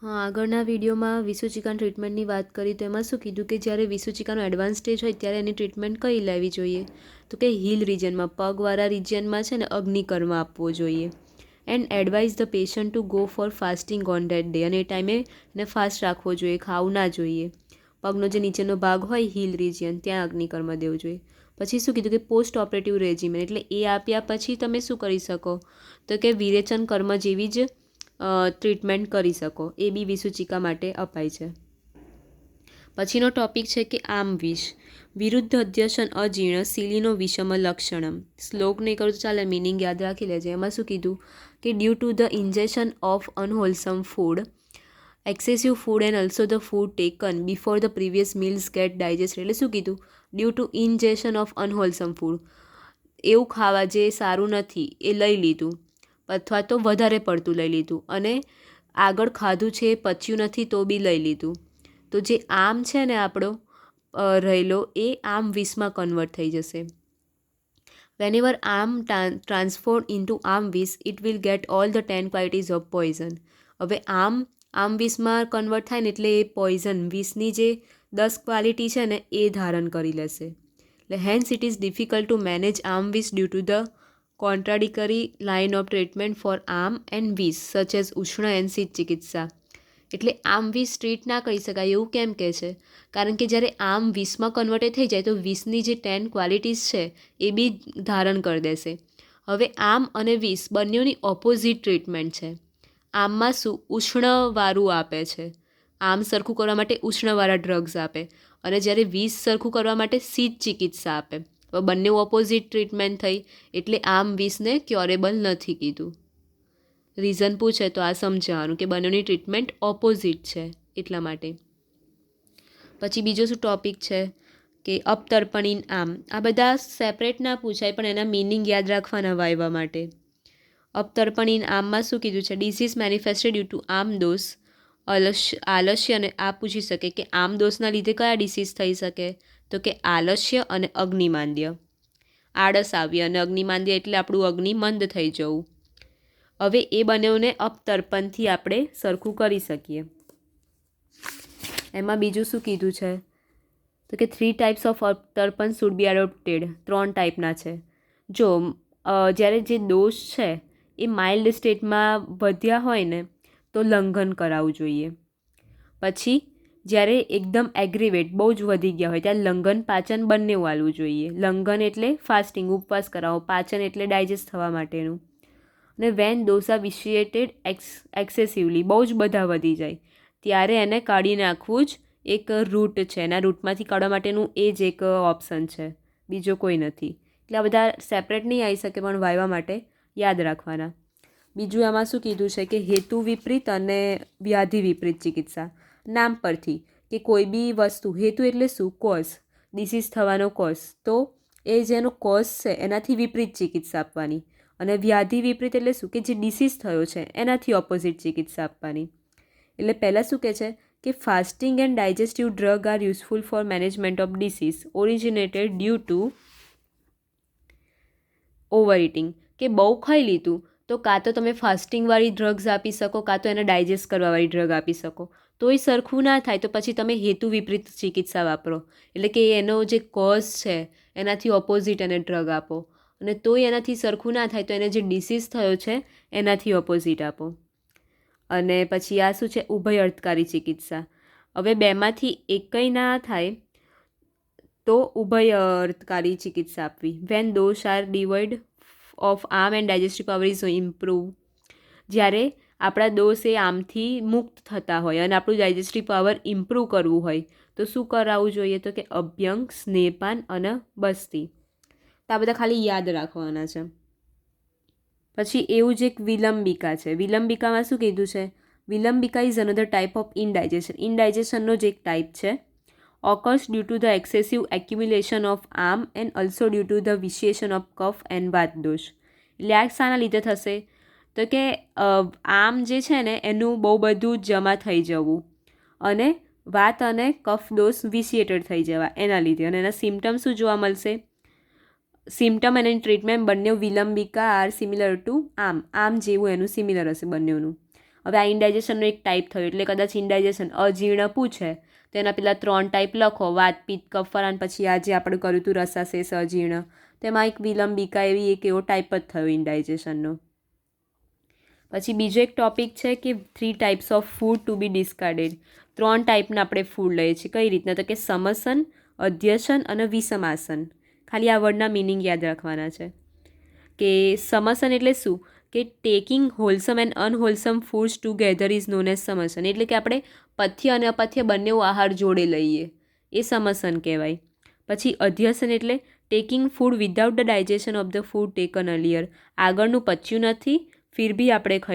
હા, આગળના વિડીયોમાં વિસુચિકાની ટ્રીટમેન્ટની વાત કરી તો એમાં શું કીધું કે જ્યારે વિસુચિકાનો એડવાન્સ સ્ટેજ હોય ત્યારે એની ટ્રીટમેન્ટ કઈ લેવી જોઈએ, તો કે હીલ રિજનમાં, પગવાળા રિજનમાં છે ને અગ્નિકર્મ આપવો જોઈએ. And advise the patient to go for fasting on that day, અને એ ટાઈમે એને ફાસ્ટ રાખવો જોઈએ, ખાવું ના જોઈએ. પગનો જે નીચેનો ભાગ હોય હીલ રિજિયન ત્યાં અગ્નિકર્મ દેવું જોઈએ. પછી શું કીધું કે પોસ્ટ ઓપરેટિવ રેજિમેન, એટલે એ આપ્યા પછી તમે શું કરી શકો, તો કે વિરેચન કર્મ જેવી જ ટ્રીટમેન્ટ કરી શકો. એ બી વિસુચિકા માટે અપાય છે. પછીનો ટોપિક છે કે આમ વિષ, વિરુદ્ધ અધ્યસન અજીર્ણ શીલીનો વિષમ લક્ષણમ. શ્લોક નહીં કરું તો ચાલે, મિનિંગ યાદ રાખી લેજે. એમાં શું કીધું કે due to the injection of unwholesome food, excessive food and also the food taken before the previous meals get digest. એટલે શું કીધું, due to injection of unwholesome food, એવું ખાવા જે સારું નથી એ લઈ લીધું, અથવા તો વધારે પડતું લઈ લીધું, અને આગળ ખાધું છે એ પચ્યું નથી તો બી લઈ લીધું, તો જે આમ છે ને આપણો રહેલો એ આમ વિષમાં કન્વર્ટ થઈ જશે. વેનએવર આમ ટ્રાન્સફોર્મ ઇન્ટુ આમ વિષ it will get all the 10 qualities of poison. હવે આમ વિષમાં કન્વર્ટ થાય ને એટલે એ પોઈઝન વિષની જે 10 ક્વોલિટી છે ને એ ધારણ કરી લેશે. એટલે hence it is difficult to manage ama visha due to the contradictory line of treatment for ama and visha such as ઉષ્ણ એન્ડ શીત ચિકિત્સા. એટલે આમ વિષ ટ્રીટ ના કરી શકાય એવું કેમ કહે છે, કારણ કે જ્યારે આમ વિષમાં કન્વર્ટ થઈ જાય તો વિષની જે 10 ક્વોલિટીઝ છે એ બી ધારણ કરી દેશે. હવે આમ અને વિષ બંનેની ઓપોઝિટ ટ્રીટમેન્ટ છે. આમમાં શું ઉષ્ણવાળું આપે છે, આમ સરખું કરવા માટે ઉષ્ણવાળા ડ્રગ્સ આપે, અને જ્યારે વિષ સરખું કરવા માટે શીત ચિકિત્સા આપે. હવે બંને ઓપોઝિટ ટ્રીટમેન્ટ થઈ એટલે આમ વિષને ક્યોરેબલ નથી કીધું. રીઝન પૂછે તો આ સમજાવવાનું કે બંનેની ટ્રીટમેન્ટ ઓપોઝિટ છે એટલા માટે. પછી બીજો શું ટોપિક છે કે અપતર્પણીન આમ. આ બધા સેપરેટ ના પૂછાય પણ એના મિનિંગ યાદ રાખવાના વાયવા માટે. અપતર્પણીન આમમાં શું કીધું છે, ડિસીઝ મેનિફેસ્ટેડ ડ્યુ ટુ આમ દોષ, આલસ્ય, અને આ પૂછી શકે કે આમ દોષના લીધે કયા ડિસીઝ થઈ શકે, તો કે આલસ્ય અને અગ્નિમાંદ્ય. આળસ આવી અને અગ્નિમાંદ્ય એટલે આપણું અગ્નિ મંદ થઈ જવું. હવે એ બંનેઓને અપતર્પણથી આપણે સરખું કરી શકીએ. એમાં બીજું શું કીધું છે, તો કે 3 ટાઈપ્સ ઓફ અપતર્પણ શુડ બી એડોપ્ટેડ. 3 ટાઈપના છે. જો જ્યારે જે દોષ છે એ માઇલ્ડ સ્ટેટમાં વધ્યા હોય ને તો લંઘન કરાવવું જોઈએ. પછી જ્યારે એકદમ એગ્રીવેટ બહુ જ વધી ગયા હોય ત્યારે લંઘન પાચન બંને વાળવું જોઈએ. લંઘન એટલે ફાસ્ટિંગ, ઉપવાસ કરાવો, પાચન એટલે ડાયજેસ્ટ થવા માટેનું. અને વેન દોસા વિશિએટેડ એક્સેસિવલી, બહુ જ બધા વધી જાય ત્યારે એને કાઢી નાખવું જ એક રૂટ છે. એના રૂટમાંથી કાઢવા માટેનું એ જ એક ઓપ્શન છે, બીજો કોઈ નથી. એટલે આ બધા સેપરેટ નહીં આવી શકે પણ વાયવા માટે યાદ રાખવાના. બીજું આમાં શું કીધું છે કે હેતુ વિપરીત અને વ્યાધિ વિપરીત ચિકિત્સા. નામ પરથી કે કોઈ બી વસ્તુ, હેતુ એટલે શું, કોઝ, ડિસીઝ થવાનો કોઝ, તો એ જેનો કોઝ છે એનાથી વિપરીત ચિકિત્સા આપવાની. અને વ્યાધિ વિપરીત એટલે શું, કે જે ડિસીઝ થયો છે એનાથી ઓપોઝિટ ચિકિત્સા આપવાની. એટલે પહેલાં શું કહે છે કે fasting and digestive drug are useful for management of disease originated due to over eating. કે બહુ ખાઈ લીધું તો કાં તો તમે ફાસ્ટિંગવાળી ડ્રગ્સ આપી શકો, કાં તો એને ડાયજેસ્ટ કરવાવાળી ડ્રગ આપી શકો. તોય સરખું ના થાય તો પછી તમે હેતુ વિપરીત ચિકિત્સા વાપરો, એટલે કે એનો જે કોઝ છે એનાથી ઓપોઝિટ એને ડ્રગ આપો, અને તોય એનાથી સરખું ના થાય તો એને જે ડિસીઝ થયો છે એનાથી ઓપોઝિટ આપો. અને પછી આ શું છે, ઉભય અર્થકારી ચિકિત્સા. હવે બેમાંથી એકય ના થાય તો ઉભય અર્થકારી ચિકિત્સા આપવી. When those are devoid of ama and digestive power is improve. જ્યારે આપણા દોષ એ આમથી મુક્ત થતા હોય અને આપણું ડાયજેસ્ટિવ પાવર ઇમ્પ્રૂવ કરવું હોય તો શું કરાવવું જોઈએ, તો કે અભ્યંગ, સ્નેહપાન અને બસ્તી. તો આ બધા ખાલી યાદ રાખવાના છે. પછી એવું જ એક વિલંબિકા છે. વિલંબિકામાં શું કીધું છે, vilambika is another type of indigestion. ઇનડાયજેશનનો જ એક ટાઈપ છે. Occurs due to the excessive accumulation of ama and also due to the vitiation of kapha and vata dosha. એટલે આ શાના લીધે થશે, તો કે આમ જે છે ને એનું બહુ બધું જમા થઈ જવું અને વાત અને કફ દોષ વિશિએટેડ થઈ જવા એના લીધે. અને એના સિમ્ટમ શું જોવા મળશે, સિમ્ટમ અને ટ્રીટમેન્ટ બંને વિલંબિકા આર સિમિલર ટુ આમ જેવું એનું સિમિલર હશે બંનેનું. હવે આ ઇન્ડાઇજેશનનો એક ટાઈપ થયો એટલે કદાચ ઇન્ડાઇજેશન અજીર્ણ પૂછે તો એના પેલા 3 ટાઈપ લખો, વાત, પિત્ત, કફ અને પછી આ જે આપણે કર્યું હતું રસાશેષ અજીર્ણ, તેમાં એક વિલંબિકા એવી એક એવો ટાઈપ જ થયો ઇન્ડાઇજેશનનો. પછી બીજો એક ટોપિક છે કે 3 ટાઈપ્સ ઓફ ફૂડ ટુ બી ડિસ્કાર્ડેડ. 3 ટાઈપના આપણે ફૂડ લઈએ છીએ. કઈ રીતના? તો કે સમસન, અધ્યસન અને વિષમાસન. ખાલી આ વર્ડના મિનિંગ યાદ રાખવાના છે. કે સમસન એટલે શું? કે taking wholesome and unwholesome foods together is known as samashana. એટલે કે આપણે પથ્ય અને અપથ્ય બંને આહાર જોડે લઈએ એ સમસન કહેવાય. પછી અધ્યસન એટલે taking food without the digestion of the food taken earlier. આગળનું પચ્યું નથી ફિર બી આપણે